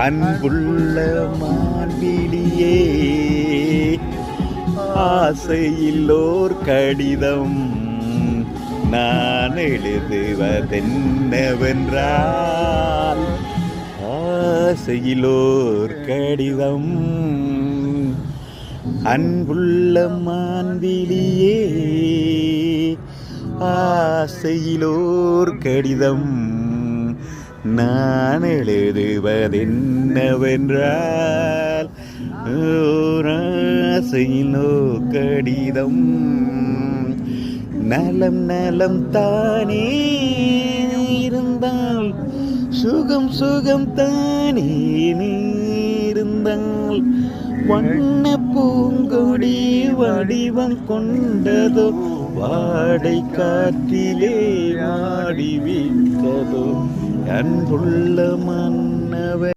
அன்புள்ள மான்விழியே, ஆசையில்லோர் கடிதம் நான் எழுதுவதென்னவென்றால், ஆசையிலோர் கடிதம். அன்புள்ள மான்விழியே, ஆசையிலோர் கடிதம் நான் எழுதுவதென்னவென்றால், ஆசையிலோர் கடிதம். நலம் நலம் தானே இருந்தால், சுகம் சுகம் தானே இருந்தால், வண்ண பூங்கொடி வடிவம் கொண்டதோ, வாடை காற்றிலே ஆடிவிட்டதோ, அன்புள்ள மன்னவ